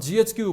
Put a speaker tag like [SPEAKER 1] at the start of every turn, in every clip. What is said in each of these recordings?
[SPEAKER 1] GHQ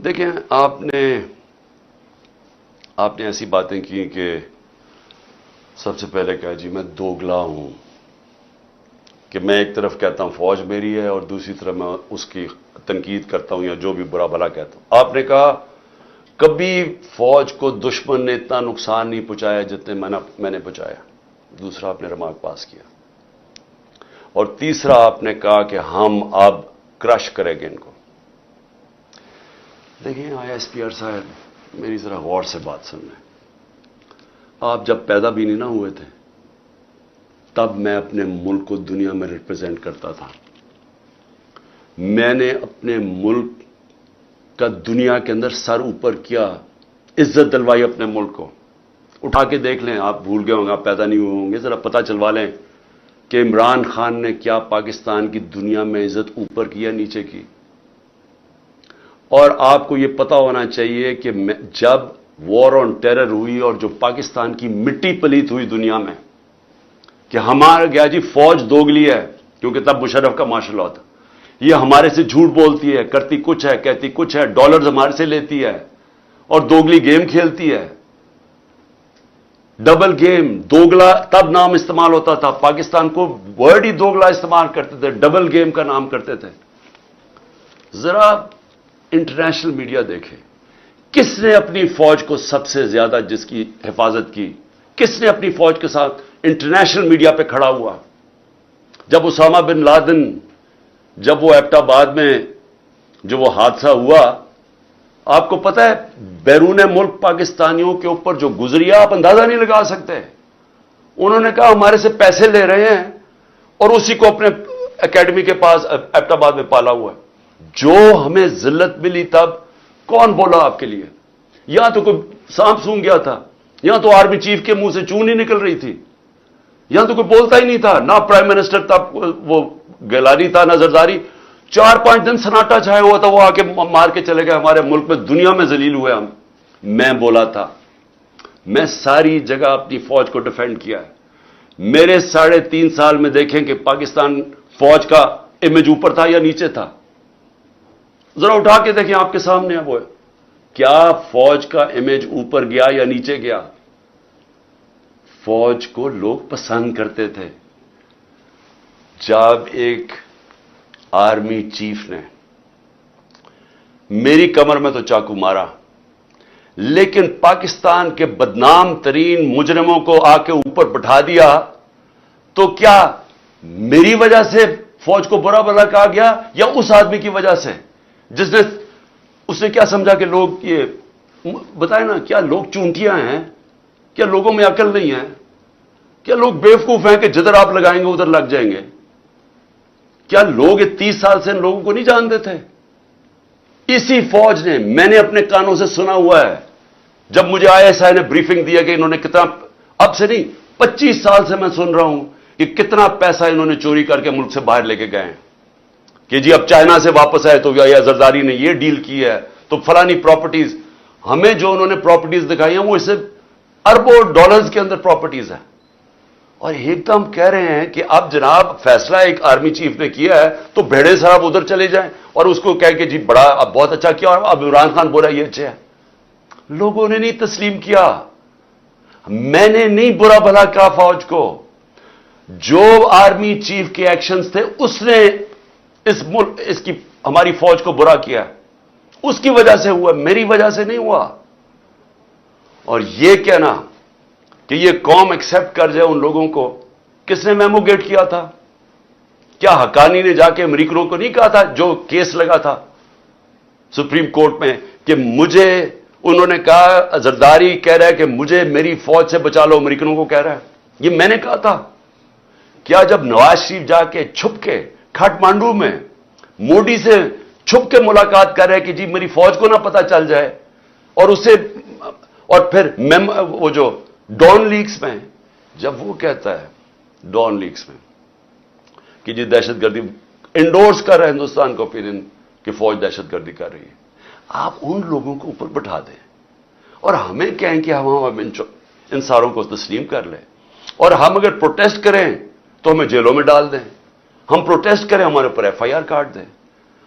[SPEAKER 2] دیکھیں آپ نے ایسی باتیں کی کہ سب سے پہلے کہا جی میں دوگلا ہوں، کہ میں ایک طرف کہتا ہوں فوج میری ہے اور دوسری طرف میں اس کی تنقید کرتا ہوں یا جو بھی برا بھلا کہتا ہوں. آپ نے کہا کبھی فوج کو دشمن نے اتنا نقصان نہیں پہنچایا جتنے میں نے پہنچایا. دوسرا آپ نے ریمارک پاس کیا. اور تیسرا آپ نے کہا کہ ہم اب کرش کریں گے ان کو. دیکھیں ISPR صاحب میری ذرا غور سے بات سن لیں. آپ جب پیدا بھی نہیں نہ ہوئے تھے تب میں اپنے ملک کو دنیا میں ریپرزینٹ کرتا تھا. میں نے اپنے ملک کا دنیا کے اندر سر اوپر کیا، عزت دلوائی اپنے ملک کو. اٹھا کے دیکھ لیں، آپ بھول گئے ہوں گے، آپ پیدا نہیں ہوئے ہوں گے، ذرا پتہ چلوا لیں کہ عمران خان نے کیا پاکستان کی دنیا میں عزت اوپر کی یا نیچے کی. اور آپ کو یہ پتہ ہونا چاہیے کہ جب وار آن ٹیرر ہوئی اور جو پاکستان کی مٹی پلیت ہوئی دنیا میں کہ ہمارا گیا جی فوج دوگلی ہے، کیونکہ تب مشرف کا مارشل لا تھا، یہ ہمارے سے جھوٹ بولتی ہے، کرتی کچھ ہے کہتی کچھ ہے، ڈالرز ہمارے سے لیتی ہے اور دوگلی گیم کھیلتی ہے. ڈبل گیم، دوگلا تب نام استعمال ہوتا تھا. پاکستان کو ورڈ ہی دوگلا استعمال کرتے تھے، ڈبل گیم کا نام کرتے تھے. ذرا انٹرنیشنل میڈیا دیکھے، کس نے اپنی فوج کو سب سے زیادہ جس کی حفاظت کی، کس نے اپنی فوج کے ساتھ انٹرنیشنل میڈیا پہ کھڑا ہوا. جب اسامہ بن لادن، جب وہ ایبٹ آباد میں جو وہ حادثہ ہوا، آپ کو پتہ ہے بیرون ملک پاکستانیوں کے اوپر جو گزری آپ اندازہ نہیں لگا سکتے. انہوں نے کہا ہمارے سے پیسے لے رہے ہیں اور اسی کو اپنے اکیڈمی کے پاس ایبٹ آباد میں پالا ہوا ہے. جو ہمیں ذلت ملی تب کون بولا آپ کے لیے؟ یہاں تو کوئی سانپ سونگ گیا تھا، یہاں تو آرمی چیف کے منہ سے چون ہی نکل رہی تھی، یہاں تو کوئی بولتا ہی نہیں تھا، نہ پرائم منسٹر تب وہ گیلانی تھا نہ زرداری. 4-5 دن سناٹا چھایا ہوا تھا، وہ آ کے مار کے چلے گئے. ہمارے ملک میں دنیا میں ذلیل ہوئے ہم. میں بولا تھا، میں ساری جگہ اپنی فوج کو ڈیفینڈ کیا ہے. میرے 3.5 سال میں دیکھیں کہ پاکستان فوج کا امیج اوپر تھا یا نیچے تھا. ذرا اٹھا کے دیکھیں، آپ کے سامنے ہے وہ. کیا فوج کا امیج اوپر گیا یا نیچے گیا؟ فوج کو لوگ پسند کرتے تھے. جب ایک آرمی چیف نے میری کمر میں تو چاقو مارا، لیکن پاکستان کے بدنام ترین مجرموں کو آ کے اوپر بٹھا دیا، تو کیا میری وجہ سے فوج کو برا بھلا کہا گیا یا اس آدمی کی وجہ سے جس نے اس نے کیا سمجھا کہ لوگ یہ بتائیں نا، کیا لوگ چونٹیاں ہیں؟ کیا لوگوں میں عقل نہیں ہے؟ کیا لوگ بیوقوف ہیں کہ جدھر آپ لگائیں گے ادھر لگ جائیں گے؟ کیا لوگ 30 سال سے ان لوگوں کو نہیں جانتے تھے؟ اسی فوج نے، میں نے اپنے کانوں سے سنا ہوا ہے، جب مجھے ISI نے بریفنگ دیا کہ انہوں نے کتنا، اب سے نہیں 25 سال سے میں سن رہا ہوں کہ کتنا پیسہ انہوں نے چوری کر کے ملک سے باہر لے کے گئے ہیں، کہ جی اب چائنا سے واپس آئے تو یا زرداری نے یہ ڈیل کی ہے تو فلانی پراپرٹیز. ہمیں جو انہوں نے پراپرٹیز دکھائی ہیں وہ اس سے اربوں ڈالرز کے اندر پراپرٹیز ہیں. اور ایک دم کہہ رہے ہیں کہ اب جناب فیصلہ ایک آرمی چیف نے کیا ہے تو بھیڑے صاحب ادھر چلے جائیں اور اس کو کہہ کہ جی بڑا اب بہت اچھا کیا اور اب عمران خان بولا یہ اچھا ہے. لوگوں نے نہیں تسلیم کیا. میں نے نہیں برا بھلا کہا فوج کو. جو آرمی چیف کے ایکشنز تھے اس نے اس کی ہماری فوج کو برا کیا، اس کی وجہ سے ہوا، میری وجہ سے نہیں ہوا. اور یہ کہنا کہ یہ قوم ایکسپٹ کر جائے ان لوگوں کو، کس نے میموگیٹ کیا تھا؟ کیا حقانی نے جا کے امریکنوں کو نہیں کہا تھا جو کیس لگا تھا سپریم کورٹ میں کہ مجھے، انہوں نے کہا زرداری کہہ رہا ہے کہ مجھے میری فوج سے بچا لو، امریکنوں کو کہہ رہا ہے. یہ میں نے کہا تھا. کیا جب نواز شریف جا کے چھپ کے کھاٹمانڈو میں مودی سے چھپ کے ملاقات کر رہے کہ جی میری فوج کو نہ پتہ چل جائے، اور اسے اور پھر وہ جو ڈان لیکس میں جب وہ کہتا ہے ڈان لیکس میں کہ جی دہشت گردی انڈورس کر رہا ہے ہندوستان کا اوپینین کہ فوج دہشت گردی کر رہی ہے، آپ ان لوگوں کو اوپر بٹھا دیں اور ہمیں کہیں کہ ہم ان ساروں کو تسلیم کر لیں. اور ہم اگر پروٹیسٹ کریں تو ہمیں جیلوں میں ڈال دیں، ہم پروٹیسٹ کریں ہمارے اوپر FIR کاٹ دیں،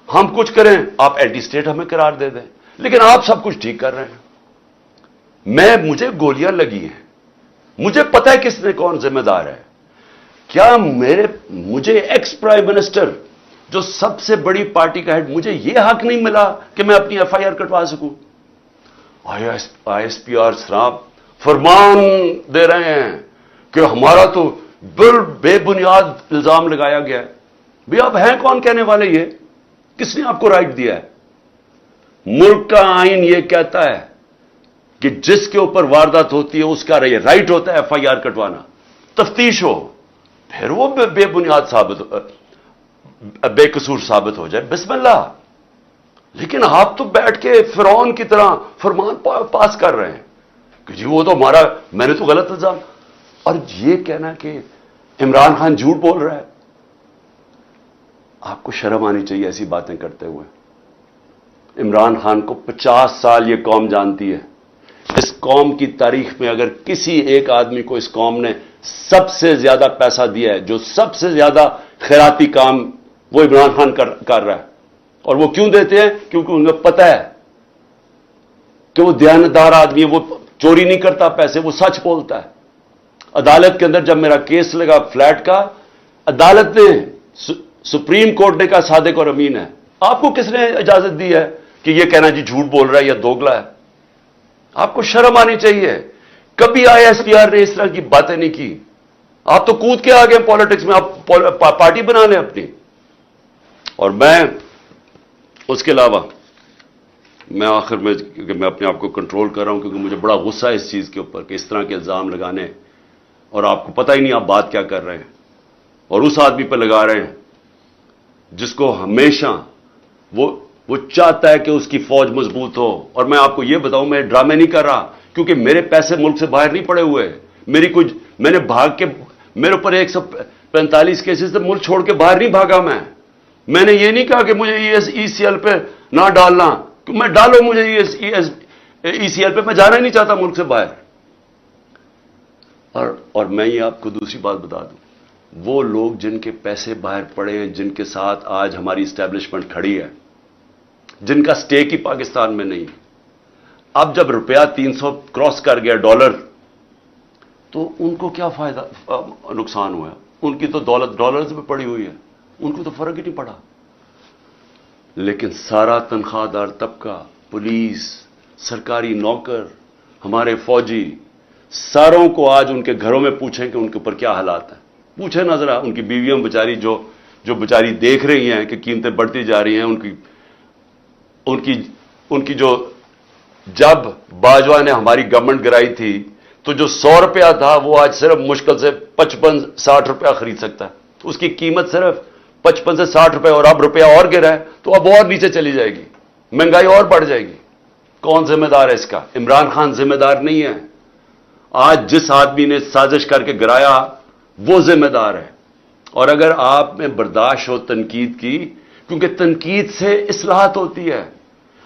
[SPEAKER 2] ہم کچھ کریں آپ اینٹی اسٹیٹ ہمیں قرار دے دیں. لیکن آپ سب کچھ ٹھیک کر رہے ہیں. مجھے گولیاں لگی ہیں, مجھے پتا ہے کس نے کون ذمہ دار ہے. کیا مجھے ایکس پرائم منسٹر جو سب سے بڑی پارٹی کا ہیڈ, مجھے یہ حق نہیں ملا کہ میں اپنی ایف آئی آر کٹوا سکوں؟ آئی ایس پی آر صاحب فرمان دے رہے ہیں کہ ہمارا تو بے بنیاد الزام لگایا گیا ہے. بھی آپ ہیں کون کہنے والے؟ یہ کس نے آپ کو رائٹ دیا ہے؟ ملک کا آئین یہ کہتا ہے کہ جس کے اوپر واردات ہوتی ہے اس کا رائٹ ہوتا ہے ایف آئی آر کٹوانا, تفتیش ہو, پھر وہ بے بنیاد بے قصور ثابت ہو جائے, بسم اللہ. لیکن آپ تو بیٹھ کے فرعون کی طرح فرمان پاس کر رہے ہیں کہ جی وہ تو ہمارا, میں نے تو غلط الزام. اور یہ کہنا کہ عمران خان جھوٹ بول رہا ہے, آپ کو شرم آنی چاہیے ایسی باتیں کرتے ہوئے. عمران خان کو 50 سال یہ قوم جانتی ہے. اس قوم کی تاریخ میں اگر کسی ایک آدمی کو اس قوم نے سب سے زیادہ پیسہ دیا ہے, جو سب سے زیادہ خیراتی کام, وہ عمران خان کر رہا ہے. اور وہ کیوں دیتے ہیں؟ کیونکہ انہیں پتہ ہے کہ وہ دیانتدار آدمی ہے, وہ چوری نہیں کرتا پیسے, وہ سچ بولتا ہے. عدالت کے اندر جب میرا کیس لگا فلیٹ کا, عدالت نے, سپریم کورٹ نے کہا صادق اور امین ہے. آپ کو کس نے اجازت دی ہے کہ یہ کہنا جی جھوٹ بول رہا ہے یا دوگلا ہے؟ آپ کو شرم آنی چاہیے. کبھی آئی ایس پی آر نے اس طرح کی باتیں نہیں کی. آپ تو کود کے آ گئے پالیٹکس میں, آپ پارٹی بنا لیں اپنی. اور میں اس کے علاوہ میں آخر میں, کیونکہ میں اپنے آپ کو کنٹرول کر رہا ہوں, کیونکہ مجھے بڑا غصہ ہے اس چیز کے اوپر کہ اس طرح کے الزام لگانے, اور آپ کو پتہ ہی نہیں آپ بات کیا کر رہے ہیں, اور اس آدمی پہ لگا رہے ہیں جس کو ہمیشہ وہ چاہتا ہے کہ اس کی فوج مضبوط ہو. اور میں آپ کو یہ بتاؤں, میں ڈرامے نہیں کر رہا, کیونکہ میرے پیسے ملک سے باہر نہیں پڑے ہوئے. میں نے بھاگ کے, میرے اوپر 145 کیسز سے ملک چھوڑ کے باہر نہیں بھاگا. میں نے یہ نہیں کہا کہ مجھے ای سی ایل پہ نہ ڈالنا, میں ڈالو مجھے ای سی ایل پہ, میں جانا ہی نہیں چاہتا ملک سے باہر. اور میں یہ آپ کو دوسری بات بتا دوں, وہ لوگ جن کے پیسے باہر پڑے ہیں, جن کے ساتھ آج ہماری اسٹیبلشمنٹ کھڑی ہے, جن کا سٹیک ہی پاکستان میں نہیں, اب جب روپیہ 300 کراس کر گیا ڈالر, تو ان کو کیا فائدہ, نقصان ہوا ہے؟ ان کی تو دولت ڈالرز میں پڑی ہوئی ہے, ان کو تو فرق ہی نہیں پڑا. لیکن سارا تنخواہ دار طبقہ, پولیس, سرکاری نوکر, ہمارے فوجی, ساروں کو آج ان کے گھروں میں پوچھیں کہ ان کے اوپر کیا حالات ہیں. پوچھیں نہ ذرا, ان کی بیویاں بیچاری جو بیچاری دیکھ رہی ہیں کہ قیمتیں بڑھتی جا رہی ہیں, ان کی جو, جب باجوہ نے ہماری گورنمنٹ گرائی تھی تو جو 100 روپیہ تھا وہ آج صرف مشکل سے 55-60 روپیہ خرید سکتا ہے. اس کی قیمت صرف 55 سے 60 روپے, اور اب روپیہ اور گرا ہے تو اب اور نیچے چلی جائے گی, مہنگائی اور بڑھ جائے گی. کون ذمہ دار ہے اس کا؟ عمران خان ذمہ دار نہیں ہے. آج جس آدمی نے سازش کر کے گرایا وہ ذمہ دار ہے. اور اگر آپ میں برداشت ہو تنقید کی, کیونکہ تنقید سے اصلاحات ہوتی ہے.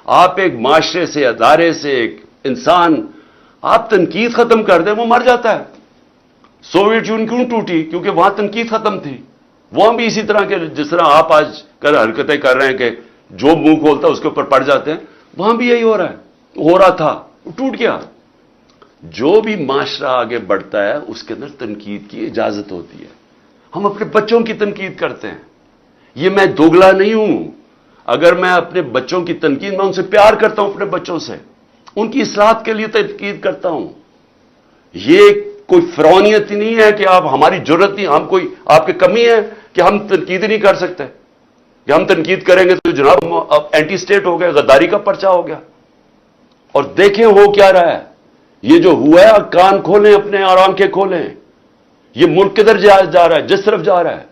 [SPEAKER 2] آپ ایک معاشرے سے, ادارے سے, ایک انسان, آپ تنقید ختم کر دیں وہ مر جاتا ہے. سوویت یونین کیوں ٹوٹی؟ کیونکہ وہاں تنقید ختم تھی. وہاں بھی اسی طرح کے, جس طرح آپ آج حرکتیں کر رہے ہیں کہ جو منہ کھولتا ہے اس کے اوپر پڑ جاتے ہیں, وہاں بھی یہی ہو رہا تھا, وہ ٹوٹ گیا. جو بھی معاشرہ آگے بڑھتا ہے اس کے اندر تنقید کی اجازت ہوتی ہے. ہم اپنے بچوں کی تنقید کرتے ہیں. یہ میں دوگلا نہیں ہوں. اگر میں اپنے بچوں کی تنقید, میں ان سے پیار کرتا ہوں, اپنے بچوں سے ان کی اصلاحات کے لیے تنقید کرتا ہوں. یہ کوئی فرعونیت ہی نہیں ہے کہ آپ, ہماری ضرورت نہیں, ہم کوئی آپ کی کمی ہے کہ ہم تنقید نہیں کر سکتے, کہ ہم تنقید کریں گے تو جناب اینٹی اسٹیٹ ہو گیا, غداری کا پرچہ ہو گیا. اور دیکھیں ہو کیا رہا ہے. یہ جو ہوا ہے, کان کھولیں اپنے اور آنکھیں کھولیں. یہ ملک کدھر جا رہا ہے, جس طرف جا رہا ہے.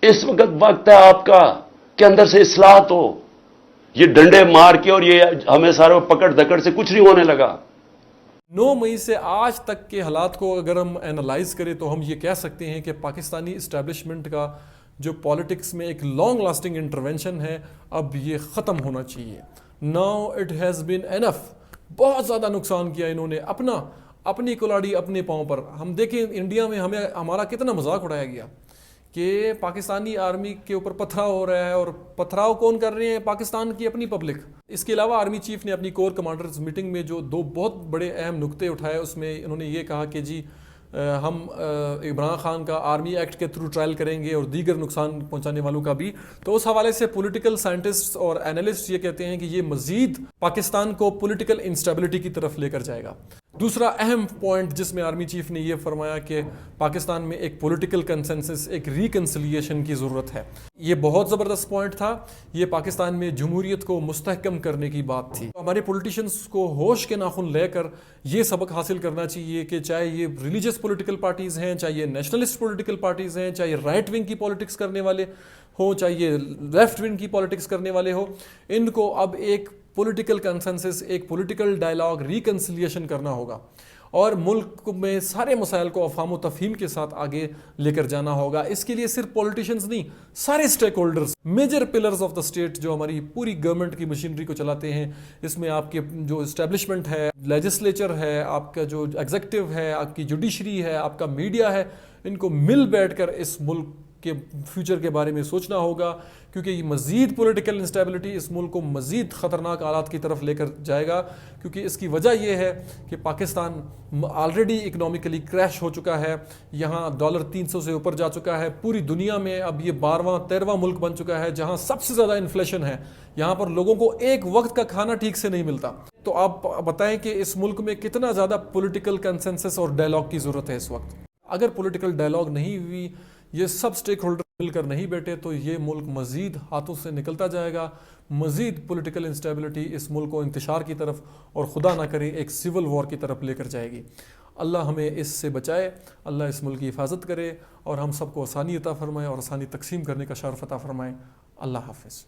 [SPEAKER 2] اس وقت ہے آپ کا کہ اندر سے اصلاحات ہو. یہ ڈنڈے مار کے اور یہ ہمیں سارے پکڑ دکڑ سے کچھ نہیں ہونے لگا.
[SPEAKER 1] 9 مئی سے آج تک کے حالات کو اگر ہم اینالائز کریں تو ہم یہ کہہ سکتے ہیں کہ پاکستانی اسٹیبلشمنٹ کا جو پالیٹکس میں ایک لانگ لاسٹنگ انٹرونشن ہے, اب یہ ختم ہونا چاہیے. ناؤ اٹ ہیز بین انف. بہت زیادہ نقصان کیا انہوں نے, اپنی کلاڑی اپنے پاؤں پر. ہم دیکھیں انڈیا میں ہمارا کتنا مذاق اڑایا گیا کہ پاکستانی آرمی کے اوپر پتھراؤ ہو رہا ہے، اور پتھراؤ کون کر رہے ہیں؟ پاکستان کی اپنی پبلک۔ اس کے علاوہ آرمی چیف نے اپنی کور کمانڈرز میٹنگ میں جو 2 بہت بڑے اہم نقطے اٹھائے، اس میں انہوں نے یہ کہا کہ جی ہم عمران خان کا آرمی ایکٹ کے تھرو ٹرائل کریں گے اور دیگر نقصان پہنچانے والوں کا بھی۔ تو اس حوالے سے پولیٹیکل سائنٹسٹ اور اینالسٹ یہ کہتے ہیں کہ یہ مزید پاکستان کو پولیٹیکل انسٹیبلٹی کی طرف لے کر جائے گا۔ دوسرا اہم پوائنٹ جس میں آرمی چیف نے یہ فرمایا کہ پاکستان میں ایک پولیٹیکل کنسنسس، ایک ریکنسلیشن کی ضرورت ہے۔ یہ بہت زبردست پوائنٹ تھا، یہ پاکستان میں جمہوریت کو مستحکم کرنے کی بات تھی۔ ہمارے پولیٹیشنز کو ہوش کے ناخن لے کر یہ سبق حاصل کرنا چاہیے کہ چاہے یہ ریلیجس پولیٹیکل پارٹیز ہیں، چاہے یہ نیشنلسٹ پولیٹیکل پارٹیز ہیں، چاہے یہ رائٹ ونگ کی پالیٹکس کرنے والے ہوں، چاہے یہ لیفٹ ونگ کی پالیٹکس کرنے والے ہوں، ان کو اب ایک پولیٹیکل کنسنسس، ایک پولیٹیکل ڈائلاگ، ریکنسلیشن کرنا ہوگا، اور ملک میں سارے مسائل کو افہام و تفہیم کے ساتھ آگے لے کر جانا ہوگا۔ اس کے لیے صرف پولیٹیشنز نہیں، سارے stakeholders, major pillars of the state جو ہماری پوری گورنمنٹ کی مشینری کو چلاتے ہیں، اس میں آپ کے جو اسٹیبلشمنٹ ہے، لیجسلیچر ہے، آپ کا جو ایگزیکٹو ہے، آپ کی جوڈیشری ہے، آپ کا میڈیا ہے، ان کو مل بیٹھ کر اس ملک کے فیوچر کے بارے میں سوچنا ہوگا، کیونکہ یہ مزید پولیٹیکل انسٹیبلٹی اس ملک کو مزید خطرناک حالات کی طرف لے کر جائے گا، کیونکہ اس کی وجہ یہ ہے کہ پاکستان آلریڈی اکنامکلی کریش ہو چکا ہے، یہاں ڈالر 300 سے اوپر جا چکا ہے، پوری دنیا میں اب یہ 12واں 13واں ملک بن چکا ہے جہاں سب سے زیادہ انفلیشن ہے، یہاں پر لوگوں کو ایک وقت کا کھانا ٹھیک سے نہیں ملتا۔ تو آپ بتائیں کہ اس ملک میں کتنا زیادہ پولیٹیکل کنسنسس اور ڈائلاگ کی ضرورت ہے اس وقت۔ اگر پولیٹیکل ڈائلاگ نہیں ہوئی، یہ سب سٹیک ہولڈر مل کر نہیں بیٹھے، تو یہ ملک مزید ہاتھوں سے نکلتا جائے گا، مزید پولیٹیکل انسٹیبلٹی اس ملک کو انتشار کی طرف اور خدا نہ کرے ایک سول وار کی طرف لے کر جائے گی۔ اللہ ہمیں اس سے بچائے، اللہ اس ملک کی حفاظت کرے، اور ہم سب کو آسانی عطا فرمائے اور آسانی تقسیم کرنے کا شرف عطا فرمائے۔ اللہ حافظ۔